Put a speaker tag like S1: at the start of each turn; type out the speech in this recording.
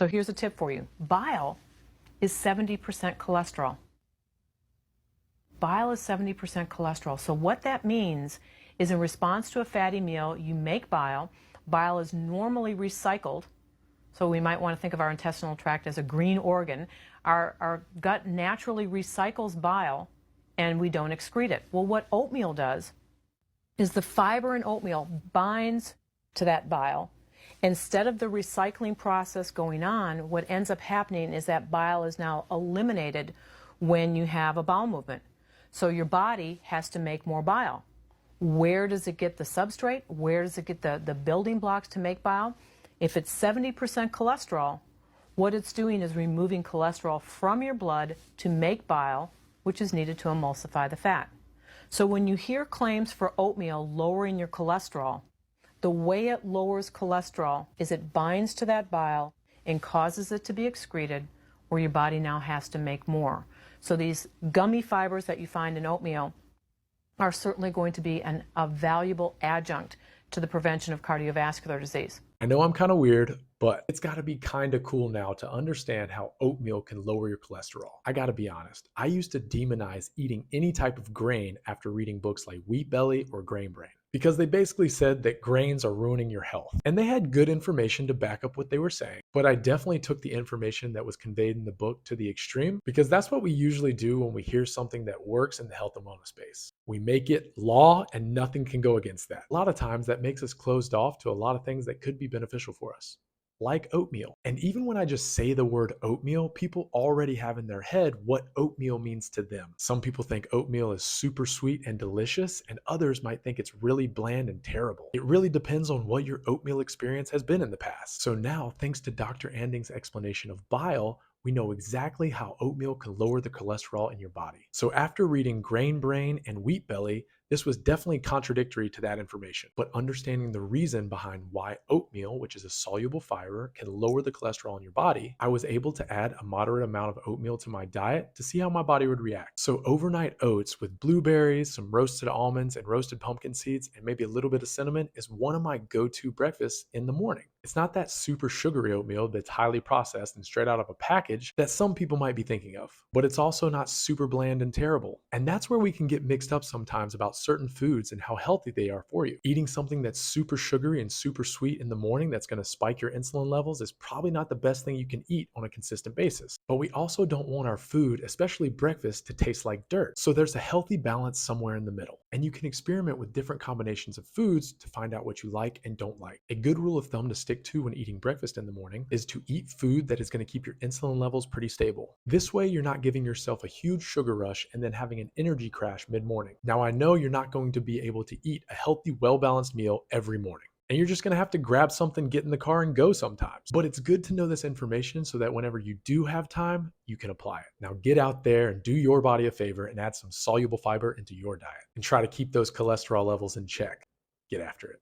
S1: So here's a tip for you. Bile is 70% cholesterol. Bile is 70% cholesterol. So what that means is in response to a fatty meal, you make bile. Bile is normally recycled. So we might want to think of our intestinal tract as a green organ. Our gut naturally recycles bile and we don't excrete it. Well, what oatmeal does is the fiber in oatmeal binds to that bile. Instead of the recycling process going on, what ends up happening is that bile is now eliminated when you have a bowel movement. So your body has to make more bile. Where does it get the substrate? Where does it get the building blocks to make bile? If it's 70% cholesterol, what it's doing is removing cholesterol from your blood to make bile, which is needed to emulsify the fat. So when you hear claims for oatmeal lowering your cholesterol, the way it lowers cholesterol is it binds to that bile and causes it to be excreted, where your body now has to make more. So these gummy fibers that you find in oatmeal are certainly going to be a valuable adjunct to the prevention of cardiovascular disease.
S2: I know I'm kind of weird, but it's got to be kind of cool now to understand how oatmeal can lower your cholesterol. I got to be honest, I used to demonize eating any type of grain after reading books like Wheat Belly or Grain Brain, because they basically said that grains are ruining your health. And they had good information to back up what they were saying, but I definitely took the information that was conveyed in the book to the extreme, because that's what we usually do when we hear something that works in the health and wellness space. We make it law and nothing can go against that. A lot of times that makes us closed off to a lot of things that could be beneficial for us, like oatmeal. And even when I just say the word oatmeal, people already have in their head what oatmeal means to them. Some people think oatmeal is super sweet and delicious, and others might think it's really bland and terrible. It really depends on what your oatmeal experience has been in the past. So now, thanks to Dr. Anding's explanation of bile, we know exactly how oatmeal can lower the cholesterol in your body. So after reading Grain Brain and Wheat Belly, this was definitely contradictory to that information, but understanding the reason behind why oatmeal, which is a soluble fiber, can lower the cholesterol in your body, I was able to add a moderate amount of oatmeal to my diet to see how my body would react. So overnight oats with blueberries, some roasted almonds, and roasted pumpkin seeds, and maybe a little bit of cinnamon is one of my go-to breakfasts in the morning. It's not that super sugary oatmeal that's highly processed and straight out of a package that some people might be thinking of, but it's also not super bland and terrible. And that's where we can get mixed up sometimes about certain foods and how healthy they are for you. Eating something that's super sugary and super sweet in the morning that's going to spike your insulin levels is probably not the best thing you can eat on a consistent basis. But we also don't want our food, especially breakfast, to taste like dirt. So there's a healthy balance somewhere in the middle. And you can experiment with different combinations of foods to find out what you like and don't like. A good rule of thumb to stick to when eating breakfast in the morning is to eat food that is going to keep your insulin levels pretty stable. This way you're not giving yourself a huge sugar rush and then having an energy crash mid-morning. Now I know you're not going to be able to eat a healthy, well-balanced meal every morning, and you're just going to have to grab something, get in the car, and go sometimes. But it's good to know this information so that whenever you do have time, you can apply it. Now get out there and do your body a favor and add some soluble fiber into your diet and try to keep those cholesterol levels in check. Get after it.